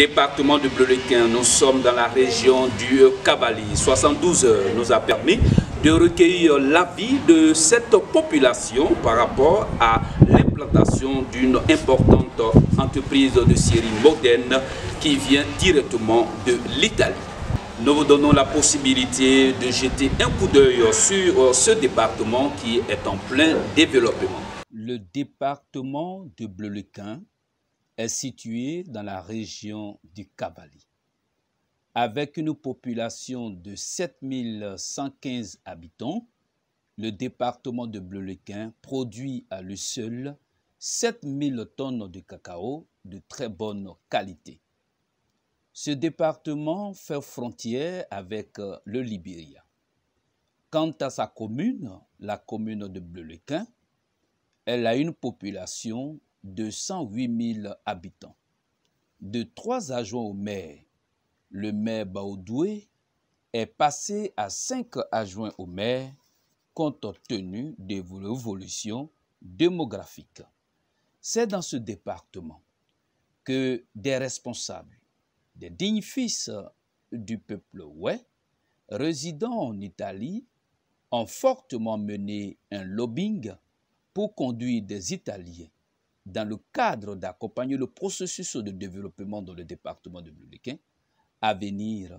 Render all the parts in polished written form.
Département de Bleulequin, nous sommes dans la région du Cavali. 72 heures nous a permis de recueillir l'avis de cette population par rapport à l'implantation d'une importante entreprise de scierie moderne qui vient directement de l'Italie. Nous vous donnons la possibilité de jeter un coup d'œil sur ce département qui est en plein développement. Le département de Bleulequin est situé dans la région du Cavali. Avec une population de 7115 habitants, le département de Bleulequin produit à lui seul 7000 tonnes de cacao de très bonne qualité. Ce département fait frontière avec le Libéria. Quant à sa commune, la commune de Bleulequin, elle a une population de 108 000 habitants. De 3 adjoints au maire, le maire Baudoué est passé à 5 adjoints au maire compte tenu de l'évolution démographique. C'est dans ce département que des responsables, des dignes fils du peuple ouai, résidant en Italie, ont fortement mené un lobbying pour conduire des Italiens dans le cadre d'accompagner le processus de développement dans le département de Bleulequin à venir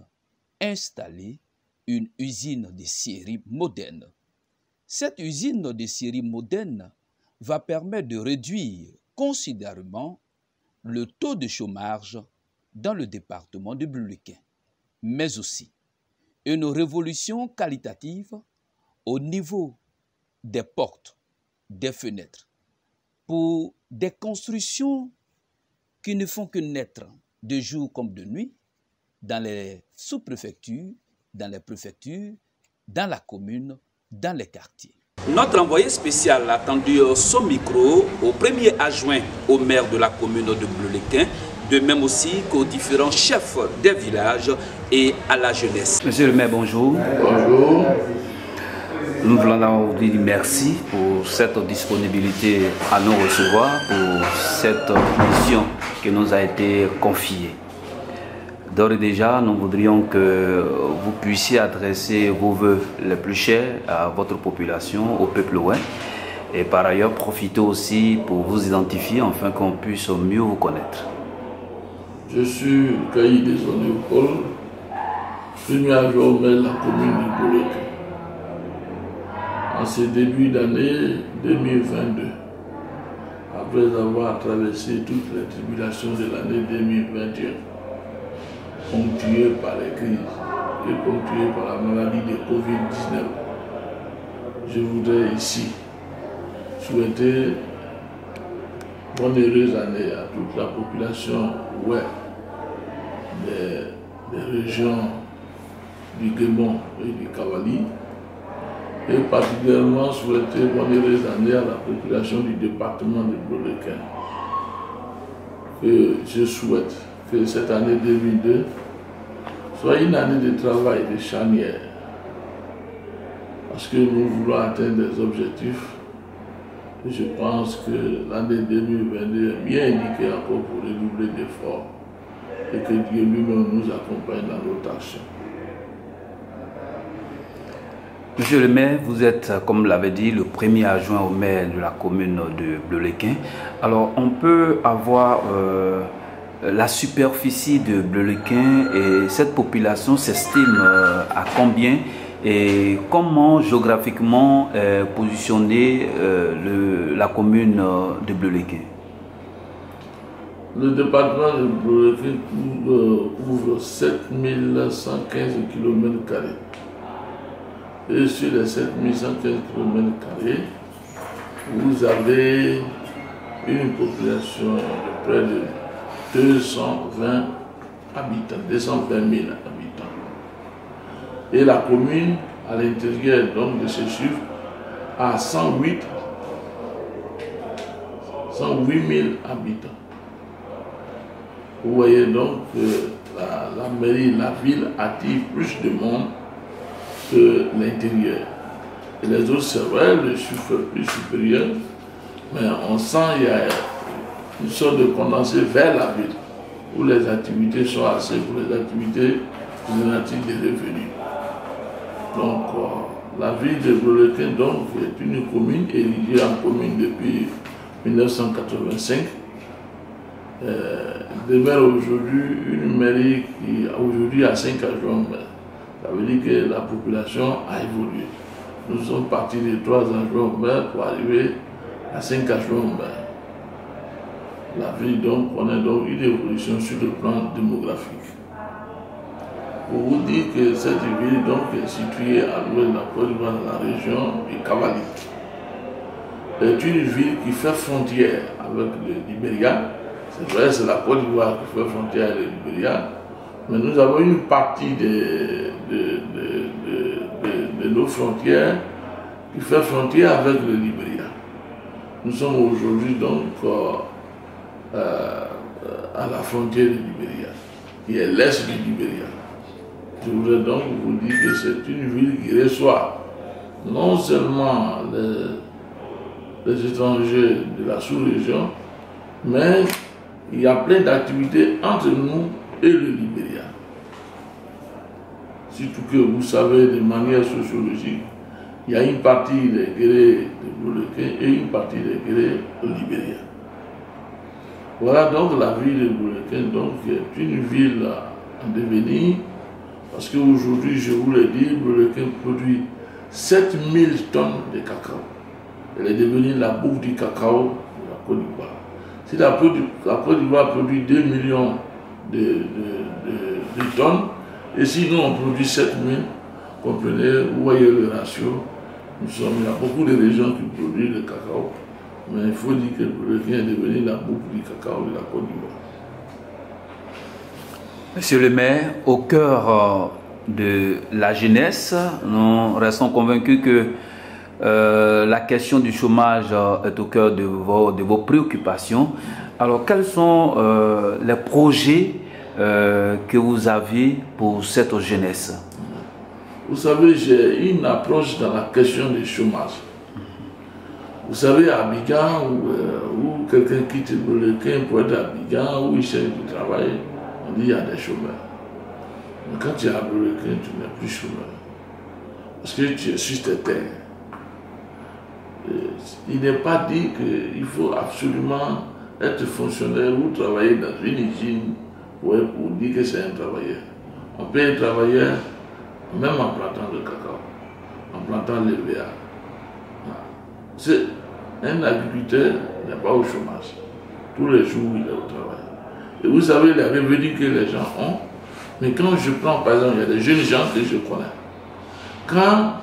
installer une usine de scierie moderne. Cette usine de scierie moderne va permettre de réduire considérablement le taux de chômage dans le département de Bleulequin, mais aussi une révolution qualitative au niveau des portes, des fenêtres, pour des constructions qui ne font que naître de jour comme de nuit dans les sous-préfectures, dans les préfectures, dans la commune, dans les quartiers. Notre envoyé spécial a tendu son micro au premier adjoint au maire de la commune de Bleulequin, de même aussi qu'aux différents chefs des villages et à la jeunesse. Monsieur le maire, bonjour. Bonjour. Nous voulons vous dire merci pour cette disponibilité à nous recevoir, pour cette mission qui nous a été confiée. D'ores et déjà, nous voudrions que vous puissiez adresser vos vœux les plus chers à votre population, au peuple ouai, et par ailleurs profiter aussi pour vous identifier afin qu'on puisse mieux vous connaître. Je suis Caïd Desonné Paul, premier adjoint au maire de la commune de Bleulequin. En ce début d'année 2022, après avoir traversé toutes les tribulations de l'année 2021, ponctuées par les crises et ponctuées par la maladie de Covid-19, je voudrais ici souhaiter bonne heureuse année à toute la population des régions du Guémon et du Cavali, et particulièrement souhaiter bonne heureuse année à la population du département de Bleulequin. Je souhaite que cette année 2002 soit une année de travail, de charnière, parce que nous voulons atteindre des objectifs. Et je pense que l'année 2022 est bien indiquée encore pour redoubler d'efforts et que Dieu lui-même nous accompagne dans notre action. Monsieur le maire, vous êtes, comme l'avait dit, le premier adjoint au maire de la commune de Bleulequin. Alors, on peut avoir la superficie de Bleulequin et cette population s'estime à combien et comment géographiquement est positionnée la commune de Bleulequin? Le département de Bleulequin couvre 7115 km². Et sur les 7115 km², vous avez une population de près de 220 habitants, 220 000 habitants. Et la commune, à l'intérieur donc de ces chiffres, a 108 000 habitants. Vous voyez donc que la mairie, la ville attire plus de monde que l'intérieur. Et les autres, c'est vrai, le chiffre est plus supérieur, mais on sent qu'il y a une sorte de condensé vers la ville. où les activités sont assez pour les activités génératives de revenus. Donc, la ville de Blolequin donc, est une commune érigée en commune depuis 1985. Demeure aujourd'hui une mairie qui aujourd'hui a 5 adjoints. Ça veut dire que la population a évolué. Nous sommes partis de 3 adjoints au maire pour arriver à 5 adjoints au maire. La ville donc connaît donc une évolution sur le plan démographique. Pour vous dire que cette ville donc est située à l'ouest de la Côte d'Ivoire, dans la région du Cavali. C'est une ville qui fait frontière avec le Libéria. C'est vrai, c'est la Côte d'Ivoire qui fait frontière avec le Libéria. Mais nous avons une partie de nos frontières qui fait frontière avec le Libéria. Nous sommes aujourd'hui donc à la frontière du Libéria, qui est l'est du Libéria. Je voudrais donc vous dire que c'est une ville qui reçoit non seulement les étrangers de la sous-région, mais il y a plein d'activités entre nous et le Libéria. Surtout que vous savez, de manière sociologique, il y a une partie des Guérés de Blolequin et une partie des Guérés au Libéria. Voilà donc la ville de Blolequin, donc est une ville en devenir, parce qu'aujourd'hui, je vous l'ai dit, Blolequin produit 7000 tonnes de cacao. Elle est devenue la bouffe du cacao de la Côte d'Ivoire. Si la Côte d'Ivoire produit 2 millions de tonnes, et si nous on produit 7000, comprenez, vous voyez le ratio, il y a beaucoup de régions qui produisent le cacao, mais il faut dire que Blolequin est devenu la bouffe du cacao de la Côte d'Ivoire. Monsieur le maire, au cœur de la jeunesse, nous restons convaincus que la question du chômage est au cœur de vos préoccupations. Alors, quels sont les projets que vous avez pour cette jeunesse? Vous savez, j'ai une approche dans la question du chômage. Vous savez, à Abidjan, où quelqu'un quitte Blolequin pour être à Abidjan, où il cherche du travail, on dit qu'il y a des chômeurs. Mais quand tu es à Blolequin, tu n'es plus chômeur. Parce que tu es sur tes terres. Il n'est pas dit qu'il faut absolument être fonctionnaire ou travailler dans une usine pour dire que c'est un travailleur. On peut être travailleur même en plantant le cacao, en plantant les verres. Un agriculteur n'est pas au chômage. Tous les jours, il est au travail. Et vous savez les revenus que les gens ont. Mais quand je prends, par exemple, il y a des jeunes gens que je connais. Quand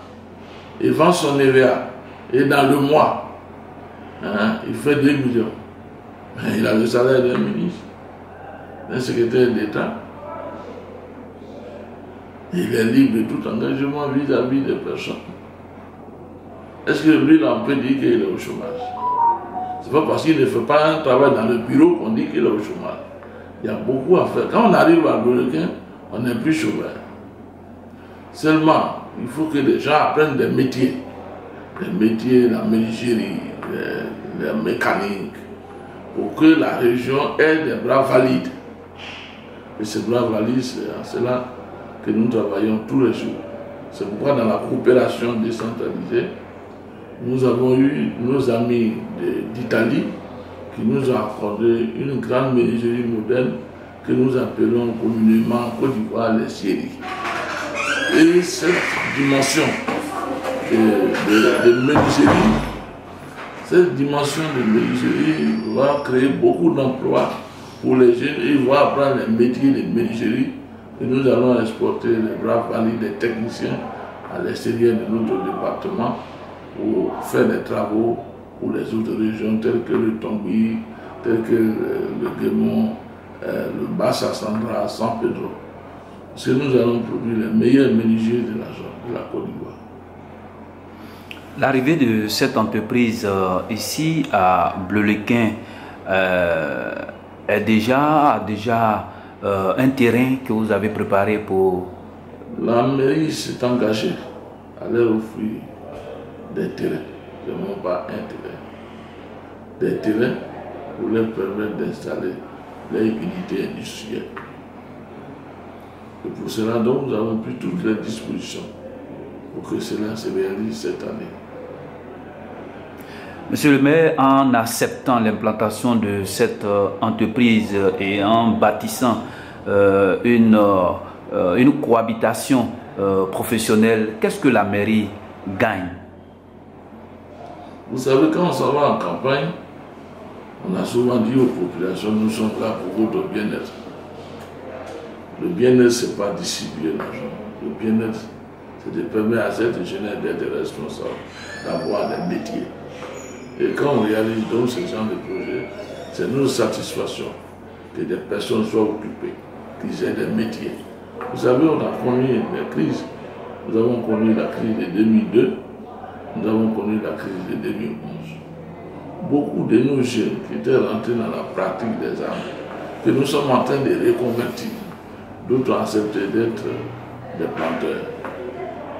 il vend son EVA, et dans le mois, il fait 2 millions. Il a le salaire d'un ministre, d'un secrétaire d'État. Il est libre de tout engagement vis-à-vis des personnes. Est-ce que lui, là, on peut dire qu'il est au chômage? Ce n'est pas parce qu'il ne fait pas un travail dans le bureau qu'on dit qu'il est au chômage. Il y a beaucoup à faire. Quand on arrive à Blolequin, on n'est plus chômeur. Seulement, il faut que les gens apprennent des métiers. Les métiers, la menuiserie, la mécanique, pour que la région ait des bras valides. Et ces bras valides, c'est à cela que nous travaillons tous les jours. C'est pourquoi dans la coopération décentralisée, nous avons eu nos amis d'Italie qui nous ont accordé une grande menuiserie moderne que nous appelons communément en Côte d'Ivoire les scieries. Et cette dimension de menuiserie, cette dimension de menuiserie va créer beaucoup d'emplois pour les jeunes et ils vont apprendre les métiers de menuiserie et nous allons exporter les bras valides des techniciens à l'extérieur de notre département pour faire des travaux pour les autres régions telles que le Tongui, telles que le Guémon, le Bassa-Sandra, San Pedro. Parce que nous allons produire les meilleurs menuisiers de la Côte d'Ivoire. L'arrivée de cette entreprise ici à Blolequin a déjà un terrain que vous avez préparé pour... La mairie s'est engagée à leur offrir des terrains, non pas un terrain, des terrains pour leur permettre d'installer les unités industrielles. Et pour cela, donc, nous avons pris toutes les dispositions pour que cela se réalise cette année. Monsieur le maire, en acceptant l'implantation de cette entreprise et en bâtissant une cohabitation professionnelle, qu'est-ce que la mairie gagne? Vous savez, quand on s'en va en campagne, on a souvent dit aux populations, nous sommes là pour votre bien-être. Le bien-être, ce n'est pas distribuer l'argent. Le bien-être, c'est de permettre à cette jeunesse d'être responsable, d'avoir des métiers. Et quand on réalise donc ce genre de projet, c'est notre satisfaction que des personnes soient occupées, qu'ils aient des métiers. Vous savez, on a connu des crises. Nous avons connu la crise de 2002, nous avons connu la crise de 2011. Beaucoup de nos jeunes qui étaient rentrés dans la pratique des armes, que nous sommes en train de reconvertir. D'autres ont accepté d'être des planteurs,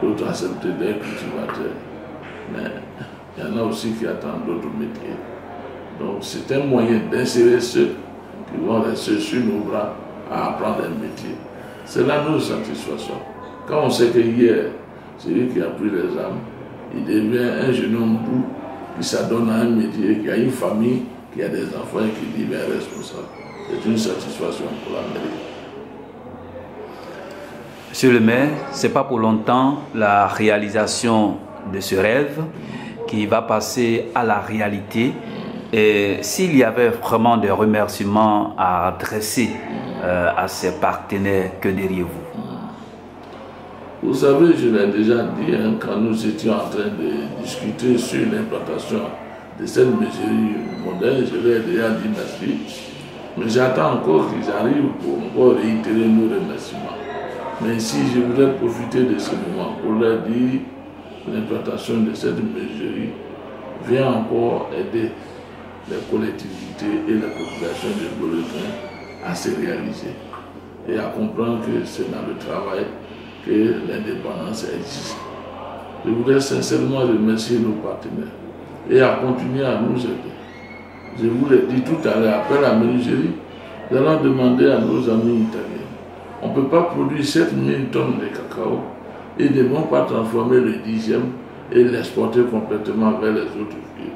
d'autres ont accepté d'être cultivateurs. Mais il y en a aussi qui attendent d'autres métiers. Donc c'est un moyen d'insérer ceux qui vont rester sur nos bras à apprendre un métier. C'est là notre satisfaction. Quand on sait que hier, celui qui a pris les armes, il devient un jeune homme doux qui s'adonne à un métier, qui a une famille, qui a des enfants et qui devient responsable. C'est une satisfaction pour la mairie. Monsieur le maire, ce n'est pas pour longtemps la réalisation de ce rêve qui va passer à la réalité. Et s'il y avait vraiment des remerciements à adresser à ses partenaires, que diriez-vous? Vous savez, je l'ai déjà dit, quand nous étions en train de discuter sur l'implantation de cette mesurerie moderne, je leur ai déjà dit merci. Mais j'attends encore qu'ils arrivent pour encore réitérer nos remerciements. Mais ici, je voudrais profiter de ce moment pour leur dire que l'implantation de cette mesurerie vient encore aider les collectivités et la population de Bleulequin à se réaliser et à comprendre que c'est dans le travail que l'indépendance existe. Je voudrais sincèrement remercier nos partenaires et à continuer à nous aider. Je vous l'ai dit tout à l'heure, après la menuiserie, nous allons demander à nos amis italiens. On ne peut pas produire 7000 tonnes de cacao et ne vont pas transformer le 10e et l'exporter complètement vers les autres pays.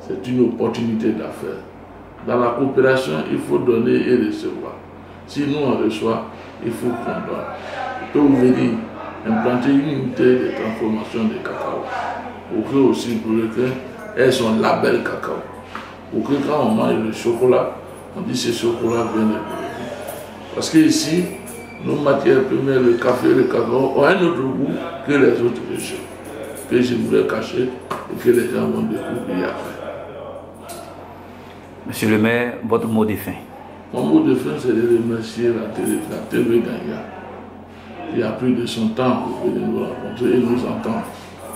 C'est une opportunité d'affaires. Dans la coopération, il faut donner et recevoir. Si nous on reçoit, il faut qu'on donne. Je peux vous venir implanter une unité de transformation de cacao pour que aussi Bleulequin ait son label cacao. Pour que quand on mange le chocolat, on dit que ce chocolat vient de Bleulequin. Parce qu'ici, nos matières premières, le café et le cacao, ont un autre goût que les autres régions, que je voulais cacher et que les gens vont découvrir après. Monsieur le maire, votre mot de fin? Mon mot de fin, c'est de remercier la TV Ganga, qui a pris de son temps pour venir nous rencontrer et nous entendre,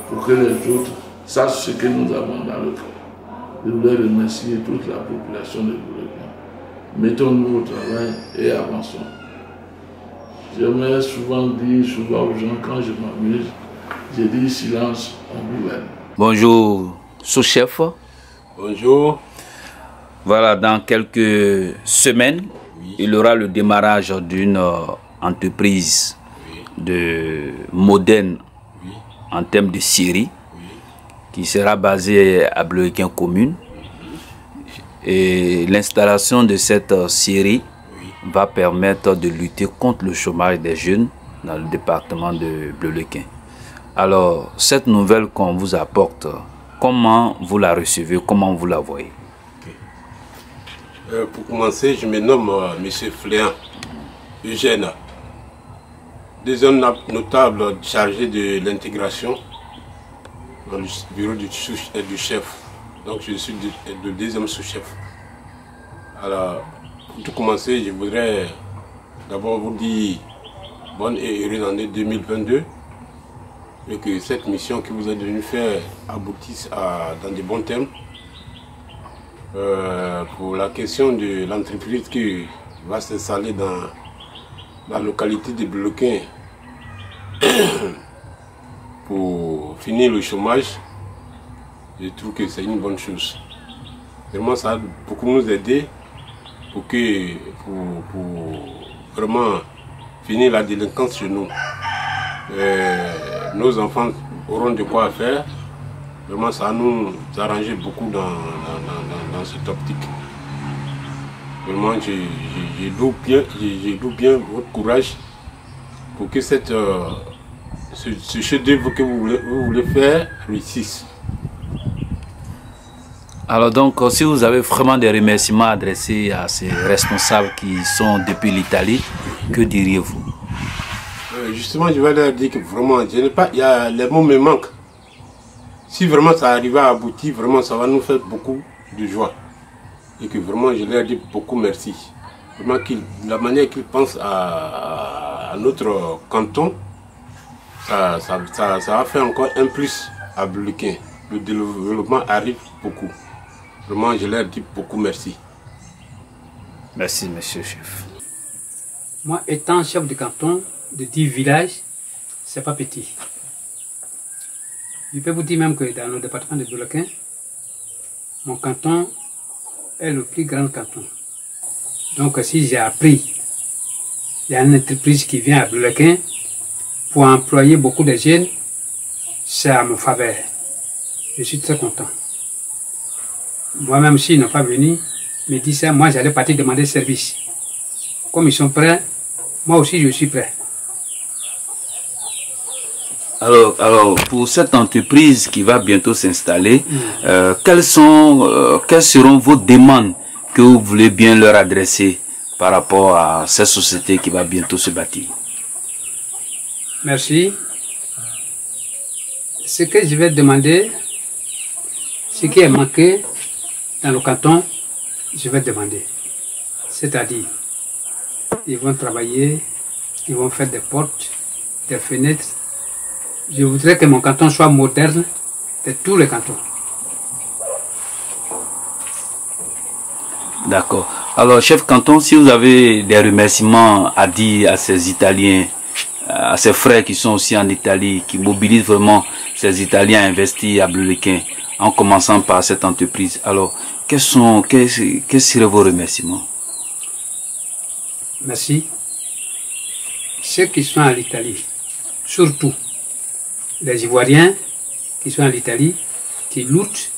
pour que les autres sachent ce que nous avons dans le cœur. Je voudrais remercier toute la population de Bleulequin. Mettons-nous au travail et avançons. J'aimerais souvent dire aux gens, quand je m'amuse, je dis silence, on gouverne. Bonjour, sous-chef. Bonjour. Voilà, dans quelques semaines, oui, il y aura le démarrage d'une entreprise, oui, moderne, oui, en termes de scierie, oui, qui sera basée à Bleulequin commune. Et l'installation de cette scierie, oui, va permettre de lutter contre le chômage des jeunes dans le département de Bleulequin. Alors, cette nouvelle qu'on vous apporte, comment vous la recevez, comment vous la voyez? Pour commencer, je me nomme M. Fléan Eugène, deuxième notable chargé de l'intégration dans le bureau du chef. Donc je suis le deuxième sous-chef. Alors, pour tout commencer, je voudrais d'abord vous dire bonne et heureuse année 2022 et que cette mission que vous êtes venu faire aboutisse dans de bons termes. Pour la question de l'entreprise qui va s'installer dans la localité de Bleulequin pour finir le chômage, je trouve que c'est une bonne chose. Vraiment, ça va beaucoup nous aider pour vraiment finir la délinquance chez nous. Nos enfants auront de quoi faire. Vraiment, ça nous arrangeait beaucoup dans cette optique. Vraiment, j'ai loue bien votre courage pour que ce chef-d'œuvre que vous voulez faire réussisse. Alors donc, si vous avez vraiment des remerciements adressés à ces responsables qui sont depuis l'Italie, que diriez-vous? Justement, je vais leur dire que vraiment, les mots me manquent. Si vraiment ça arrive à aboutir, vraiment ça va nous faire beaucoup de joie. Et que vraiment je leur dis beaucoup merci. Vraiment la manière qu'ils pensent à notre canton, ça va faire encore un plus à Bleulequin. Le développement arrive beaucoup. Vraiment je leur dis beaucoup merci. Merci monsieur le chef. Moi étant chef de canton de 10 villages, c'est pas petit. Je peux vous dire même que dans le département de Bleulequin, mon canton est le plus grand canton. Donc si j'ai appris, il y a une entreprise qui vient à Bleulequin pour employer beaucoup de jeunes, c'est à mon faveur. Je suis très content. Moi-même, s'ils n'ont pas venu, me disent ça, moi j'allais partir demander service. Comme ils sont prêts, moi aussi je suis prêt. Alors, pour cette entreprise qui va bientôt s'installer, quelles seront vos demandes que vous voulez bien leur adresser par rapport à cette société qui va bientôt se bâtir? Merci. Ce que je vais demander, ce qui est manqué dans le canton, je vais demander. C'est-à-dire, ils vont travailler, ils vont faire des portes, des fenêtres. Je voudrais que mon canton soit moderne de tous les cantons. D'accord. Alors, chef canton, si vous avez des remerciements à dire à ces Italiens, à ces frères qui sont aussi en Italie, qui mobilisent vraiment ces Italiens à investir à Bleulequin, en commençant par cette entreprise, alors, quels seraient vos remerciements? Merci. Ceux qui sont en Italie, surtout les Ivoiriens qui sont en Italie, qui luttent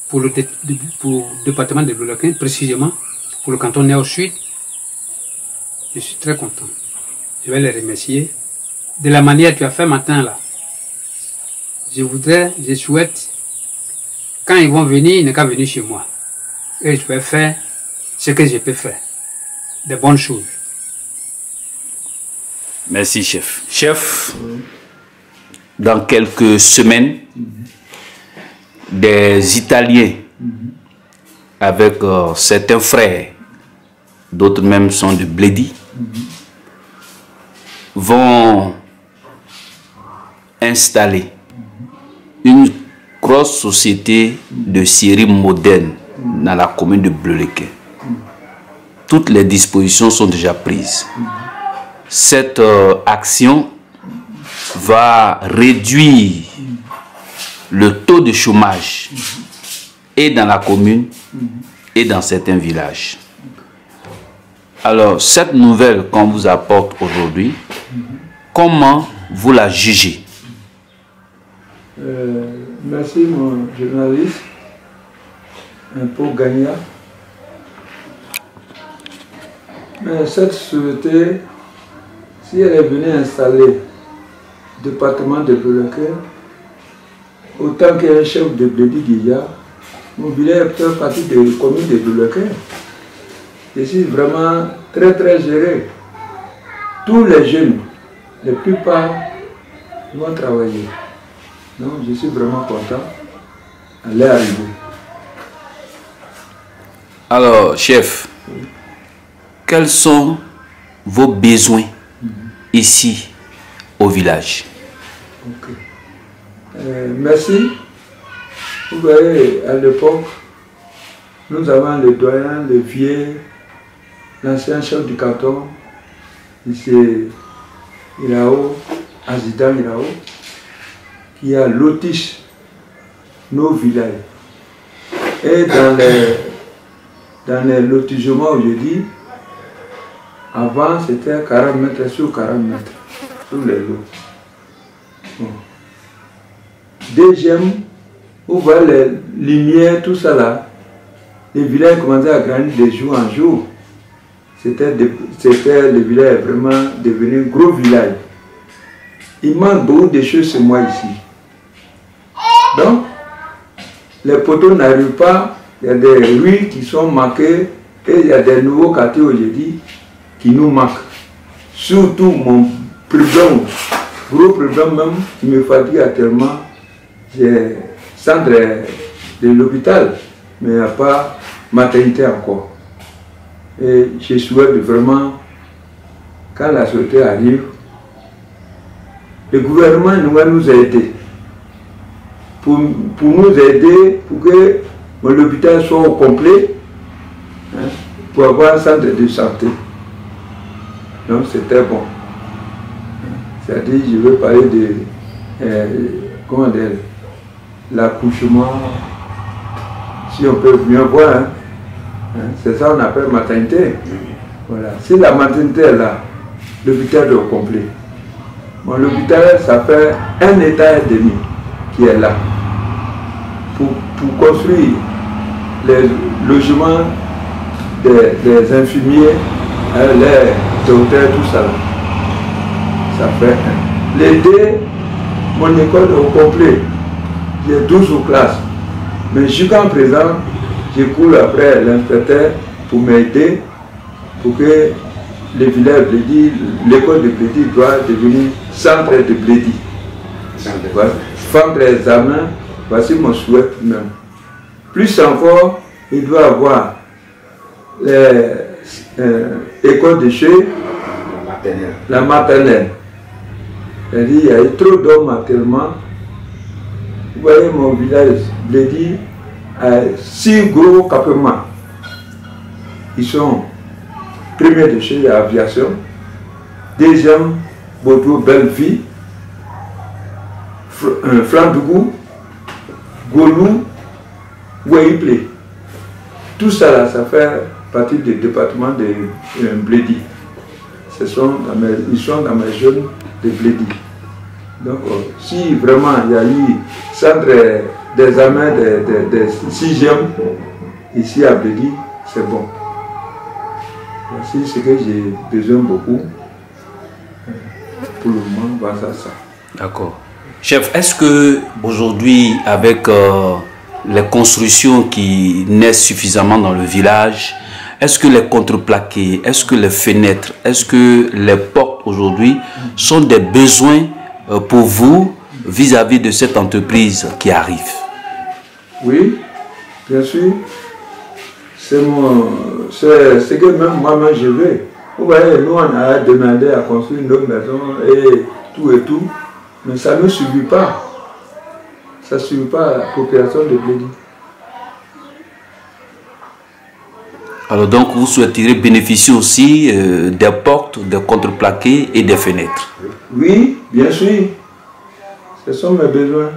pour le département de Bleulequin, précisément pour le canton Nord-Sud, je suis très content. Je vais les remercier de la manière que tu as fait maintenant là. Je souhaite, quand ils vont venir, ils n'ont qu'à venir chez moi. Et je vais faire ce que je peux faire, de bonnes choses. Merci chef. Chef, dans quelques semaines, des Italiens avec certains frères, d'autres même sont de Blédi, vont installer une grosse société de scierie moderne dans la commune de Bleulequin. Toutes les dispositions sont déjà prises. Cette action va réduire le taux de chômage et dans la commune et dans certains villages. Alors, cette nouvelle qu'on vous apporte aujourd'hui, comment vous la jugez? Merci mon journaliste, un peu gagnant. Mais cette société, si elle est venue installer le département de Bleulequin, autant qu'un chef de Blédi Guilla, mon village fait partie de la commune de Bleulequin. Je suis vraiment très géré. Tous les jeunes, la plupart, vont travailler. Donc je suis vraiment content à leur arrivée. Alors, chef, quels sont vos besoins ici au village? Okay. Merci. Vous voyez, à l'époque, nous avons le doyen, le vieux, l'ancien chef du canton, M. Irao, Azidan Irao, qui a loti nos villages. Et dans dans les lotissements aujourd'hui, avant c'était 40 mètres sur 40 mètres, sur les lots. Bon. Deuxième, vous voyez les lumières, tout ça là, les villages commençaient à grandir de jour en jour. Le village vraiment devenu un gros village. Il manque beaucoup de choses chez moi ici. Donc, les poteaux n'arrivent pas, il y a des rues qui sont manquées et il y a des nouveaux quartiers aujourd'hui qui nous manquent. Surtout mon problème, gros problème même qui me fatigue actuellement, j'ai centre de l'hôpital, mais il n'y a pas maternité encore. Et je souhaite vraiment, quand la société arrive, le gouvernement doit nous aider. Pour nous aider, pour que l'hôpital soit au complet, hein, pour avoir un centre de santé. Donc c'était bon. C'est-à-dire, je veux parler de comment dire, l'accouchement, si on peut bien voir. Hein. C'est ça qu'on appelle maternité. Voilà. Si la maternité est là, l'hôpital est au complet. Bon, l'hôpital, ça fait 1 état et demi qui est là. Pour construire les logements des infirmiers, les docteurs, tout ça. Ça fait 1. L'été, mon école est au complet. J'ai 12 classes. Mais jusqu'à présent, je cours après l'inspecteur pour m'aider pour que le village Blédi, l'école de Blédi doit devenir centre de Blédi. Centre d'examen, voici mon souhait même. Plus encore, il doit avoir l'école de chez la maternelle. C'est-à-dire qu'il y a eu trop d'hommes actuellement. Vous voyez mon village Blédi, 6 gros campements. Ils sont premier de chez l'aviation, deuxième, Bordeaux, Belleville, Flandougou, Golou, Waiplé. Tout ça là, ça fait partie du département de Blédi. Ils sont dans mes jeunes de Blédi. Donc, si vraiment il y a eu centre d'examen de 6e ici à Blédi, c'est bon. Voici ce que j'ai besoin beaucoup. Pour le moment, voilà ça. D'accord. Chef, est-ce que aujourd'hui, avec les constructions qui naissent suffisamment dans le village, est-ce que les contreplaqués, est-ce que les fenêtres, est-ce que les portes aujourd'hui sont des besoins pour vous vis-à-vis de cette entreprise qui arrive? Oui, bien sûr. C'est ce que même moi-même je veux. Vous voyez, nous on a demandé à construire nos maisons et tout, mais ça ne suffit pas. Ça ne suffit pas à la population de Blédi. Alors donc vous souhaiteriez bénéficier aussi des portes, des contreplaqués et des fenêtres? Oui, bien sûr. Ce sont mes besoins.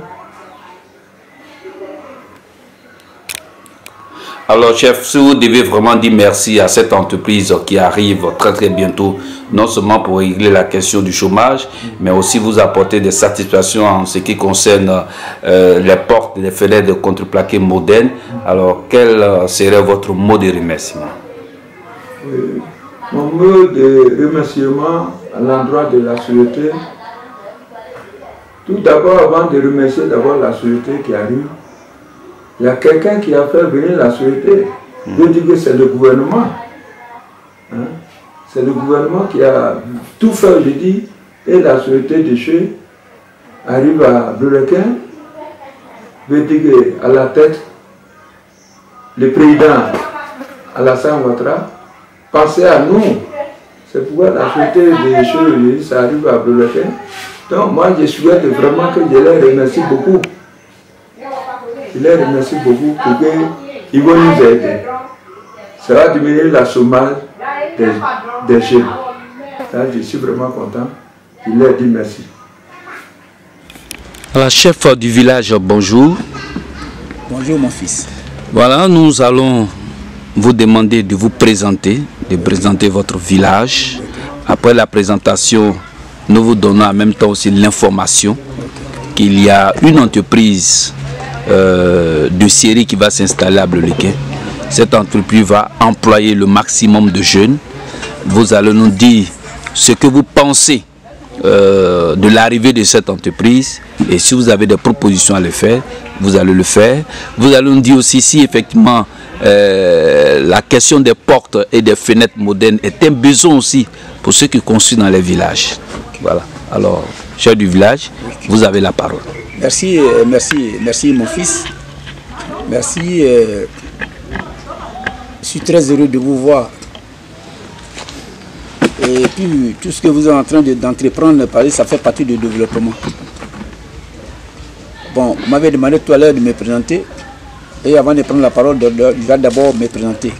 Alors chef, si vous devez vraiment dire merci à cette entreprise qui arrive très bientôt, non seulement pour régler la question du chômage, mais aussi vous apporter des satisfactions en ce qui concerne les portes, les fenêtres de contreplaqué modernes, alors quel serait votre mot de remerciement? Mon mot de remerciement à l'endroit de la société, tout d'abord, avant de remercier d'abord la société qui arrive, il y a quelqu'un qui a fait venir la société. Je dis que c'est le gouvernement. Hein? C'est le gouvernement qui a tout fait, je dis, et la société de chez arrive à Bleurequin. Je dis qu'à la tête, le président Alassane Ouattara pensait à nous. C'est pourquoi la société de chez, ça arrive à Bleurequin. Donc moi, je souhaite vraiment que je les remercie beaucoup. Je les remercie beaucoup pour qu'ils vont nous aider. Ça va diminuer la chômage des jeunes. Là, je suis vraiment content. Je leur dis merci. Alors, chef du village, bonjour. Bonjour mon fils. Voilà, nous allons vous demander de vous présenter, de présenter votre village. Après la présentation, nous vous donnons en même temps aussi l'information qu'il y a une entreprise de série qui va s'installer à Bleu-le-Quin. Cette entreprise va employer le maximum de jeunes. Vous allez nous dire ce que vous pensez de l'arrivée de cette entreprise, et si vous avez des propositions à le faire, vous allez le faire. Vous allez nous dire aussi si effectivement la question des portes et des fenêtres modernes est un besoin aussi pour ceux qui construisent dans les villages. Voilà. Alors, chef du village, vous avez la parole. Merci, merci mon fils. Merci. Je suis très heureux de vous voir. Et puis, tout ce que vous êtes en train d'entreprendre, ça fait partie du développement. Bon, vous m'avez demandé tout à l'heure de me présenter. Et avant de prendre la parole, je vais d'abord me présenter.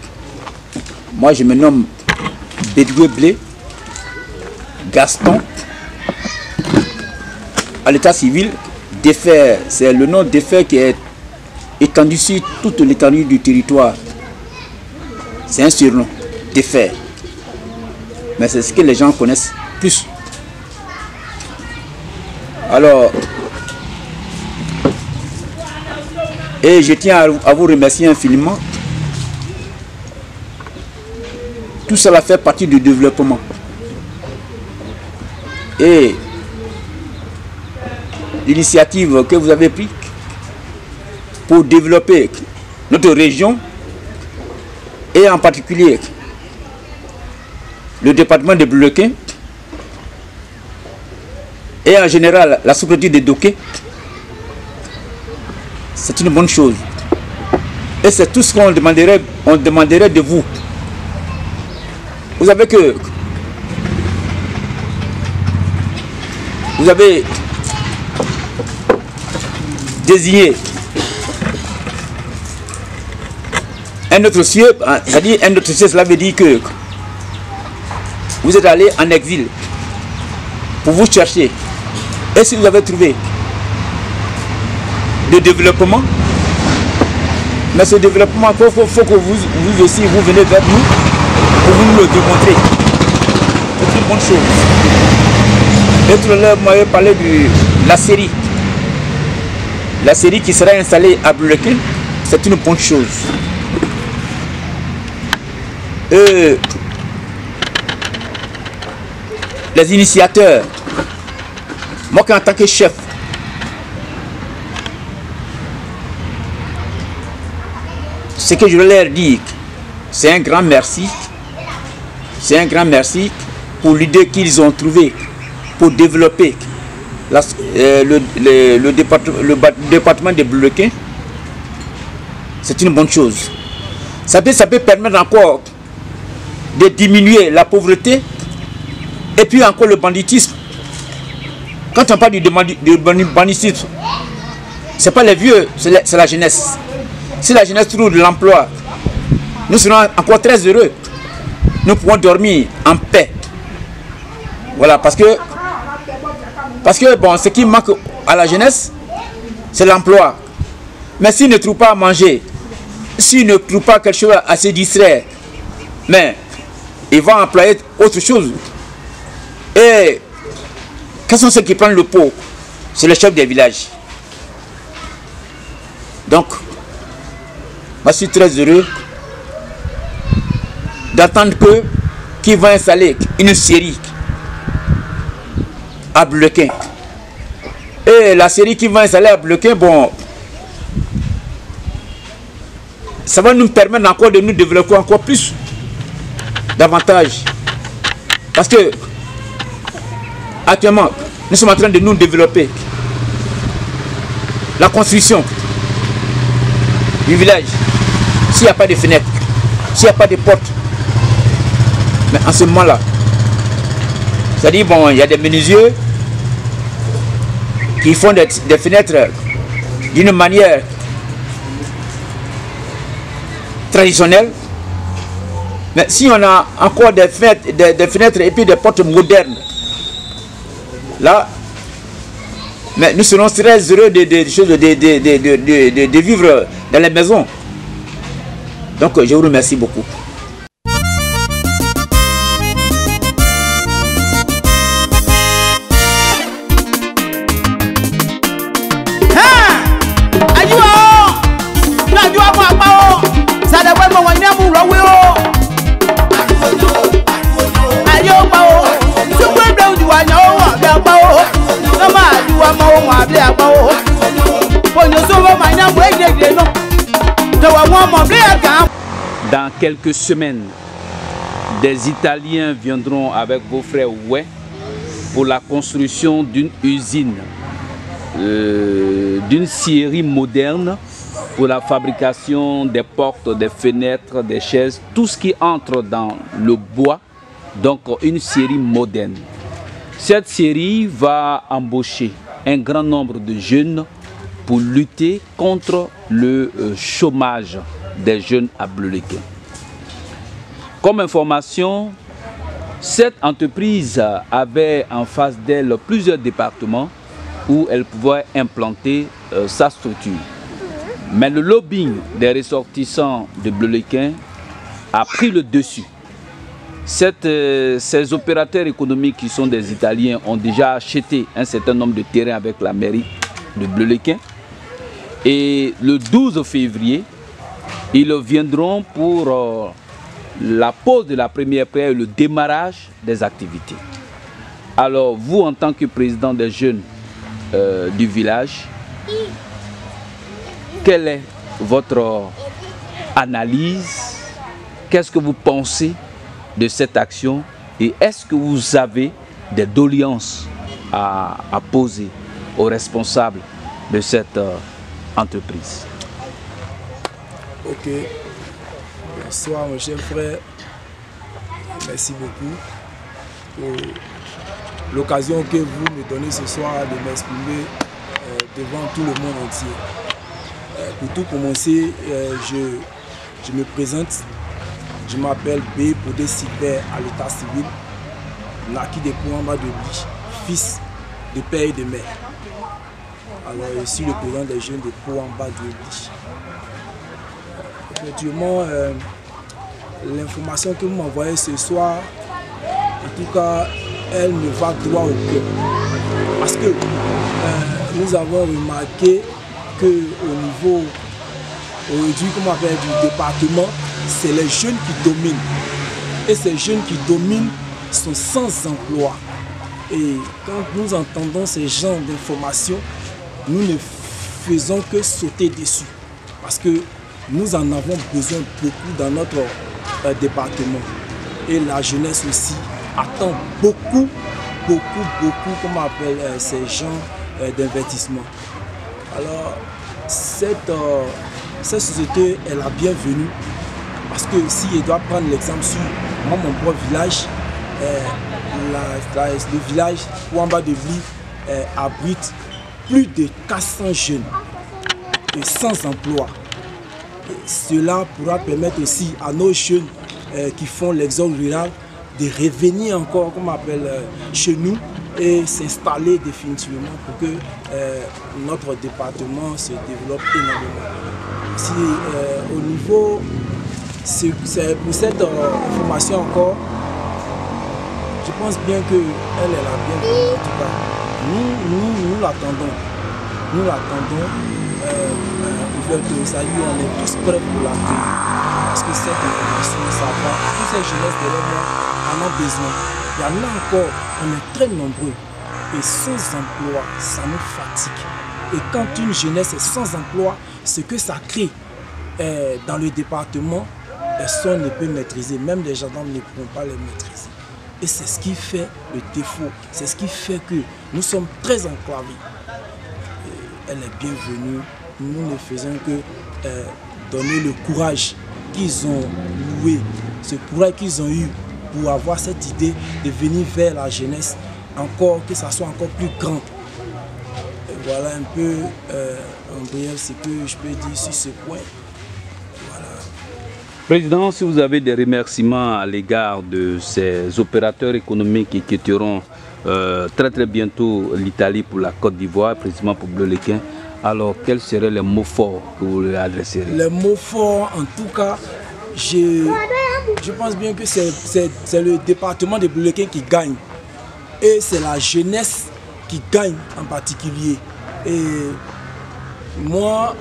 Moi, je me nomme Bédoué Blé Gaston. À l'état civil, Défer, c'est le nom Défer qui est étendu sur toute l'étendue du territoire. C'est un surnom, Défer. Mais c'est ce que les gens connaissent plus. Alors, et je tiens à vous remercier infiniment. Tout cela fait partie du développement. Et l'initiative que vous avez prise pour développer notre région, et en particulier le département de Bleu-le-Quin, et en général la sous-préfecture de Doké, c'est une bonne chose. Et c'est tout ce qu'on demanderait de vous. Vous avez désigné un autre cieux, c'est-à-dire un autre cieux, cela veut dire que vous êtes allé en exil pour vous chercher. Et si vous avez trouvé de développement, mais ce développement, il faut que vous aussi, vous venez vers nous pour vous le démontrer. C'est une bonne chose. Et tout à l'heure, vous m'avez parlé de la série. La série qui sera installée à Bleu-le-Quin, c'est une bonne chose. Les initiateurs, moi en tant que chef, ce que je veux leur dire, c'est un grand merci. C'est un grand merci pour l'idée qu'ils ont trouvée pour développer le département de Bleu-le-Quin. C'est une bonne chose. Ça peut permettre encore de diminuer la pauvreté et puis encore le banditisme. Quand on parle du banditisme, ce n'est pas les vieux, c'est la jeunesse. Si la jeunesse trouve de l'emploi, nous serons encore très heureux. Nous pourrons dormir en paix. Voilà, parce que bon, ce qui manque à la jeunesse, c'est l'emploi. Mais s'ils ne trouvent pas à manger, s'ils ne trouvent pas quelque chose à se distraire, mais ils vont employer autre chose. Et quels sont ceux qui prennent le pot? C'est le chef des villages. Donc, moi je suis très heureux d'attendre qu'ils vont installer une série à Bleu-le-Quin. Et la série qui va installer à Bleu-le-Quin, bon, ça va nous permettre encore de nous développer encore plus, davantage. Parce que actuellement, nous sommes en train de nous développer. La construction du village, s'il n'y a pas de fenêtres, s'il n'y a pas de portes, mais en ce moment-là, c'est-à-dire, bon, il y a des menuisiers qui font des fenêtres d'une manière traditionnelle, mais si on a encore des fenêtres et puis des portes modernes, là, mais nous serons très heureux de vivre dans les maisons. Donc je vous remercie beaucoup. Dans quelques semaines, des Italiens viendront avec vos frères Oué pour la construction d'une usine, d'une scierie moderne pour la fabrication des portes, des fenêtres, des chaises, tout ce qui entre dans le bois, donc une scierie moderne. Cette scierie va embaucher un grand nombre de jeunes pour lutter contre le chômage des jeunes à Bleulequin. Comme information, cette entreprise avait en face d'elle plusieurs départements où elle pouvait implanter sa structure. Mais le lobbying des ressortissants de Bleulequin a pris le dessus. Ces opérateurs économiques qui sont des Italiens ont déjà acheté un certain nombre de terrains avec la mairie de Bleulequin. Et le 12 février, ils viendront pour la pose de la première pierre et le démarrage des activités. Alors vous, en tant que président des jeunes du village, quelle est votre analyse? Qu'est-ce que vous pensez de cette action? Et est-ce que vous avez des doléances à poser aux responsables de cette entreprise? Ok. Bonsoir mon cher frère. Merci beaucoup pour l'occasion que vous me donnez ce soir de m'exprimer devant tout le monde entier. Pour tout commencer, je me présente. Je m'appelle B. Podé Silbert à l'état civil, naquis de Pouamba de Bli, fils de père et de mère. Alors je suis le président des jeunes de Pouamba de Bli. Effectivement, l'information que vous m'envoyez ce soir, en tout cas, elle me va droit au cœur. Parce que nous avons remarqué qu'au niveau aujourd'hui, comme on appelle, du département, c'est les jeunes qui dominent. Et ces jeunes qui dominent sont sans emploi. Et quand nous entendons ces genres d'informations, nous ne faisons que sauter dessus. Parce que nous en avons besoin beaucoup dans notre département. Et la jeunesse aussi attend beaucoup, comme on appelle ces genres d'investissement. Alors, cette société est la bienvenue. Parce que si je dois prendre l'exemple sur moi, mon propre village, le village Pouamba de Bli abrite plus de 400 jeunes et sans emploi. Et cela pourra permettre aussi à nos jeunes qui font l'exode rural de revenir encore, comme on appelle, chez nous et s'installer définitivement pour que notre département se développe énormément. Si au niveau, c'est pour cette information encore, je pense bien qu'elle est la bienvenue. En tout cas, nous l'attendons. Nous l'attendons. Ça y est, on est tous prêts pour l'accueillir. Parce que cette information, ça va. Toutes ces jeunesses de moi en ont besoin. Il y en a encore, on est très nombreux. Et sans emploi, ça nous fatigue. Et quand une jeunesse est sans emploi, ce que ça crée dans le département, personne ne peut maîtriser. Même les gendarmes ne pourront pas les maîtriser. Et c'est ce qui fait le défaut. C'est ce qui fait que nous sommes très enclavés. Et elle est bienvenue. Nous ne faisons que donner le courage qu'ils ont loué, ce courage qu'ils ont eu pour avoir cette idée de venir vers la jeunesse, encore que ça soit encore plus grand. Et voilà un peu en bref ce que je peux dire sur ce point. Voilà. Président, si vous avez des remerciements à l'égard de ces opérateurs économiques qui quitteront très bientôt l'Italie pour la Côte d'Ivoire, précisément pour Bleulequin, alors quels seraient les mots forts que vous leur adresserez? Les mots forts, en tout cas, je pense bien que c'est le département de Bleulequin qui gagne. Et c'est la jeunesse qui gagne en particulier. Et moi,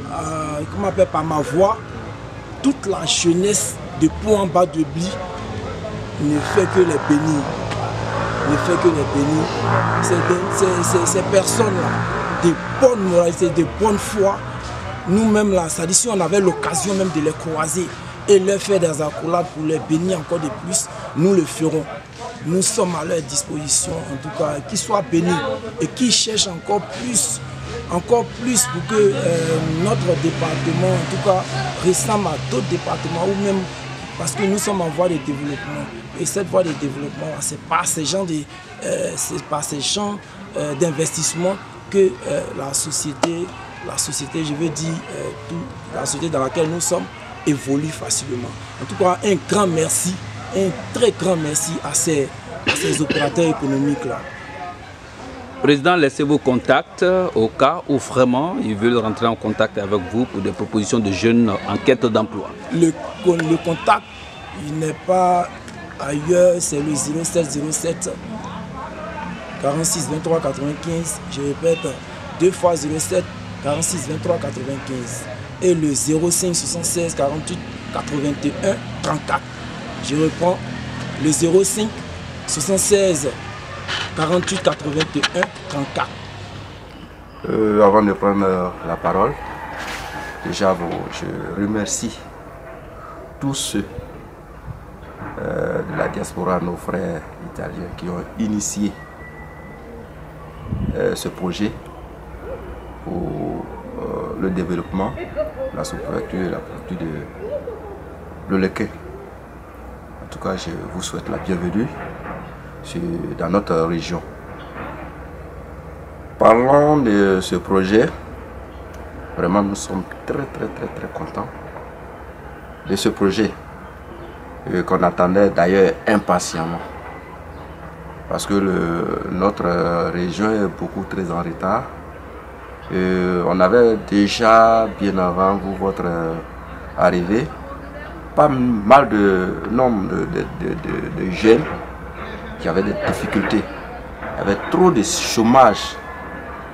comme on appelle par ma voix, toute la jeunesse de Pau en bas de Bli ne fait que les bénir. Ne fait que les bénir. Ces personnes-là, de bonne moralité, de bonne foi, nous-mêmes là, ça dit si on avait l'occasion même de les croiser et leur faire des accolades pour les bénir encore de plus, nous le ferons. Nous sommes à leur disposition, en tout cas, qu'ils soient bénis et qu'ils cherchent encore plus pour que notre département, en tout cas, ressemble à d'autres départements ou même parce que nous sommes en voie de développement. Et cette voie de développement, c'est par ces gens d'investissement que la société, je veux dire, la société dans laquelle nous sommes évolue facilement. En tout cas, un grand merci, un très grand merci à ces opérateurs économiques-là. Président, laissez vos contacts au cas où vraiment ils veulent rentrer en contact avec vous pour des propositions de jeunes en quête d'emploi. Le contact, il n'est pas ailleurs, c'est le 0707 46 23 95. Je répète, 2 fois 07 46 23 95. Et le 05 76 48 81 34. Je reprends le 05 76 48 81 34. Avant de prendre la parole, déjà je remercie tous ceux de la diaspora, nos frères italiens qui ont initié ce projet pour le développement, la sous-préfecture et la préfecture de Bleulequin. En tout cas, je vous souhaite la bienvenue dans notre région. Parlant de ce projet, vraiment nous sommes très contents de ce projet qu'on attendait d'ailleurs impatiemment. Parce que notre région est beaucoup très en retard. On avait déjà, bien avant votre arrivée, pas mal de nombre de jeunes qui avaient des difficultés. Il y avait trop de chômage.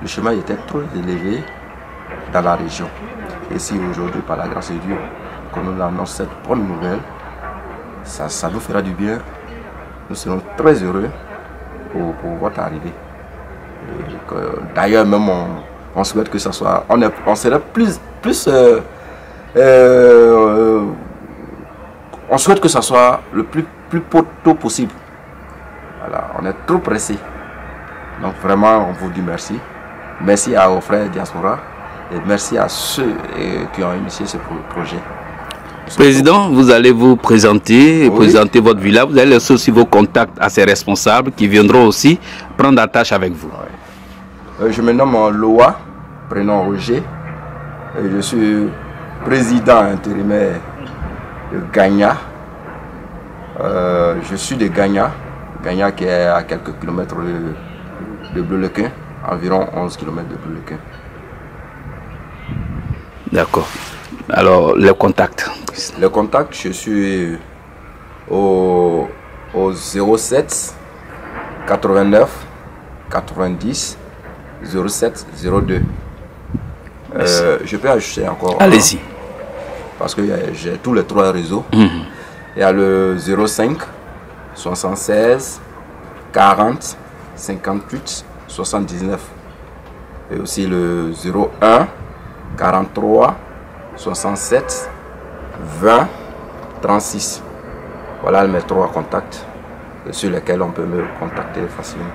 Le chômage était trop élevé dans la région. Et si aujourd'hui, par la grâce de Dieu, qu'on nous annonce cette bonne nouvelle, ça nous fera du bien. Nous serons très heureux pour votre arrivée. D'ailleurs, même on souhaite que ça soit... On serait on souhaite que ça soit le plus tôt possible. Voilà, on est trop pressé. Donc vraiment, on vous dit merci. Merci à vos frères diaspora et merci à ceux qui ont initié ce projet. Président, vous allez vous présenter, présenter votre village. Vous allez laisser aussi vos contacts à ces responsables qui viendront aussi prendre la tâche avec vous. Je me nomme Loa, prénom Roger. Et je suis président intérimaire de Gagna. Je suis de Gagna. Gagna qui est à quelques kilomètres de Bleulequin, environ 11 km de Bleulequin. D'accord. Alors, le contact. Le contact, je suis au 07 89 90 07 02. Je peux ajouter encore. Allez-y. Parce que j'ai tous les trois réseaux. Il y a le 05 76 40 58 79. Et aussi le 01 43 67 20 36. Voilà mes trois contacts sur lesquels on peut me contacter facilement.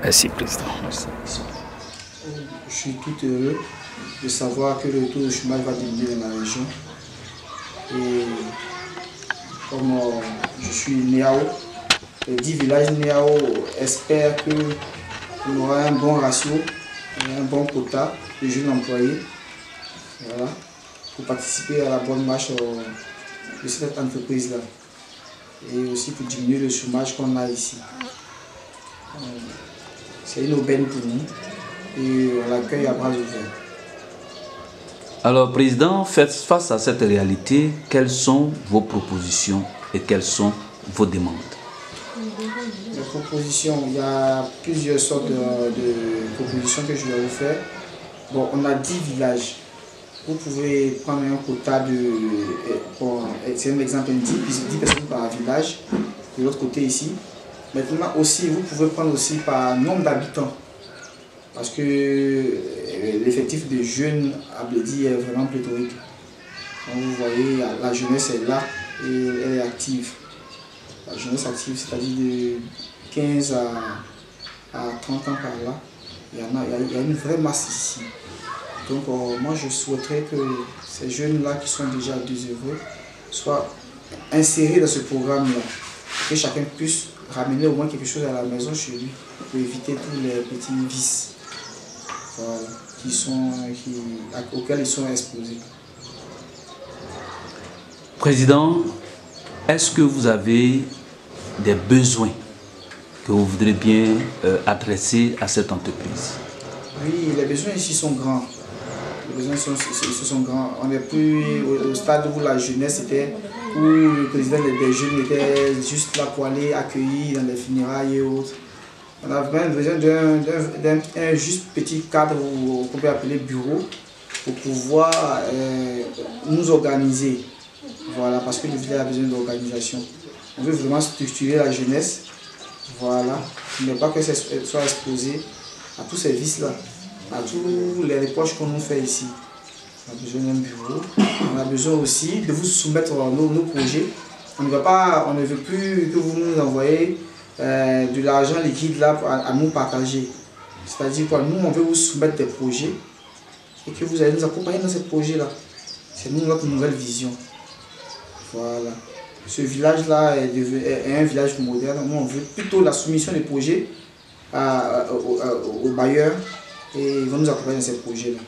Merci, Président. Merci. Je suis tout heureux de savoir que le taux de chômage va diminuer dans la région. Et comme je suis Néao, les 10 villages Néao espèrent qu'on aura un bon ratio, un bon quota de jeunes employés. Voilà, pour participer à la bonne marche de cette entreprise-là. Et aussi pour diminuer le chômage qu'on a ici. C'est une aubaine pour nous et on l'accueille à bras ouverts. Alors, Président, face à cette réalité, quelles sont vos propositions et quelles sont vos demandes? Les propositions, il y a plusieurs sortes de propositions que je vais vous faire. Bon, on a 10 villages. Vous pouvez prendre un quota de, c'est un exemple, 10 personnes par village, de l'autre côté ici. Maintenant aussi, vous pouvez prendre aussi par nombre d'habitants. Parce que l'effectif de jeunes à Bledi est vraiment pléthorique. Donc vous voyez, la jeunesse est là et elle est active. La jeunesse active, c'est-à-dire de 15 à 30 ans par là. Il y a une vraie masse ici. Donc moi je souhaiterais que ces jeunes-là qui sont déjà désœuvrés soient insérés dans ce programme-là. Que chacun puisse ramener au moins quelque chose à la maison chez lui pour éviter tous les petits vices, voilà, auxquels ils sont exposés. Président, est-ce que vous avez des besoins que vous voudrez bien adresser à cette entreprise? Oui, les besoins ici sont grands. Les besoins sont grands. On n'est plus au stade où la jeunesse était, où le président des jeunes était juste là pour aller accueillir dans les funérailles et autres. On a vraiment besoin d'un juste petit cadre qu'on peut appeler bureau pour pouvoir nous organiser. Voilà, parce que le village a besoin d'organisation. On veut vraiment structurer la jeunesse, voilà, mais pas que ça soit exposé à tous ces vices-là, à tous les reproches qu'on nous fait ici. On a besoin d'un bureau, on a besoin aussi de vous soumettre nos projets. On ne veut plus que vous nous envoyez de l'argent liquide là à nous partager. C'est-à-dire quoi, nous on veut vous soumettre des projets et que vous allez nous accompagner dans ces projets-là. C'est notre nouvelle vision. Voilà. Ce village-là est un village moderne. Nous, on veut plutôt la soumission des projets aux bailleurs et ils vont nous accompagner dans ces projets-là.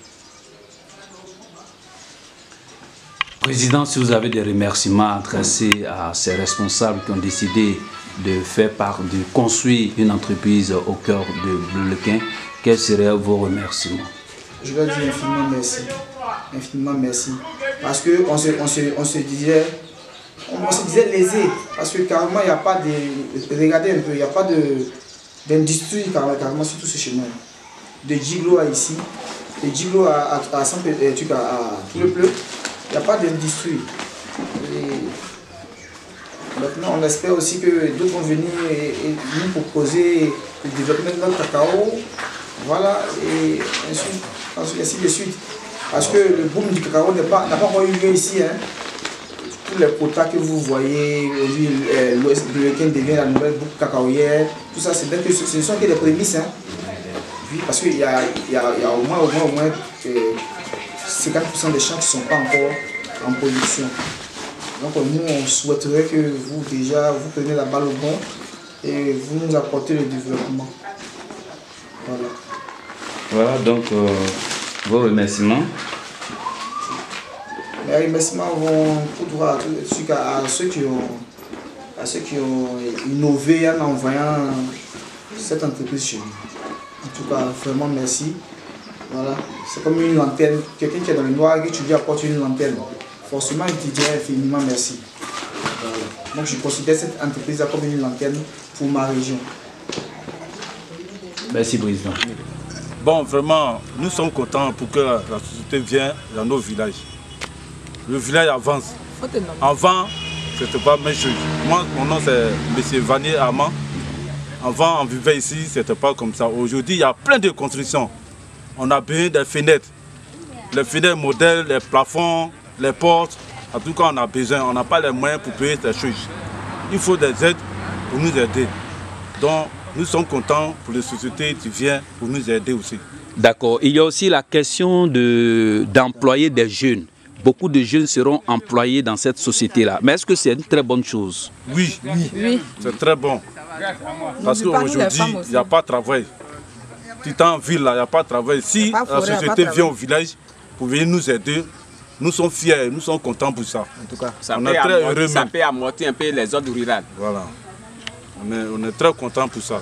Président, si vous avez des remerciements adressés à ces responsables qui ont décidé de construire une entreprise au cœur de Bleulequin, quels seraient vos remerciements? Je leur dis infiniment merci. Infiniment merci. Parce qu'on se disait lésé. Parce que carrément, il n'y a pas de. Regardez un peu, il n'y a pas d'industrie carrément sur tout ce chemin. De Djiglo à ici, de Djiglo à tout le bleu, il n'y a pas d'industrie. Maintenant, on espère aussi que d'autres vont venir et nous proposer le développement de notre cacao. Voilà, et ainsi de suite. Parce que le boom du cacao n'a pas encore eu lieu ici. Hein. Tous les quotas que vous voyez, l'Ouest Bleulequin devient la nouvelle boucle cacaoyère, tout ça, ce ne sont que des prémices. Hein. Oui, parce qu'il y a au moins 50% des champs qui ne sont pas encore en production. Donc nous, on souhaiterait que vous preniez la balle au bon et vous nous apportez le développement. Voilà. Voilà donc vos remerciements. Les remerciements vont tout droit à ceux qui ont innové en envoyant cette entreprise chez nous. En tout cas, vraiment merci. Voilà. C'est comme une lanterne. Quelqu'un qui est dans le noir et tu lui apportes une lanterne. Forcément, il te dirait infiniment merci. Voilà. Donc je considère cette entreprise comme une lanterne pour ma région. Merci, Président. Bon, vraiment, nous sommes contents pour que la société vienne dans nos villages. Le village avance. Avant, ce n'était pas la même chose. Moi, mon nom c'est M. Vanier Armand. Avant, on vivait ici, ce n'était pas comme ça. Aujourd'hui, il y a plein de constructions. On a besoin des fenêtres. Les fenêtres modèles, les plafonds, les portes. En tout cas, on a besoin. On n'a pas les moyens pour payer ces choses. Il faut des aides pour nous aider. Donc, nous sommes contents pour les sociétés qui viennent pour nous aider aussi. D'accord. Il y a aussi la question d'employer des jeunes. Beaucoup de jeunes seront employés dans cette société-là. Mais est-ce que c'est une très bonne chose? Oui, c'est très bon. Parce qu'aujourd'hui, il n'y a pas de travail. Tu es en ville, il n'y a pas de travail. Si la société vient au village pour venir nous aider, nous sommes fiers, nous sommes contents pour ça. En tout cas, ça peut amortir un peu les ordres rurales. Voilà. On est très contents pour ça.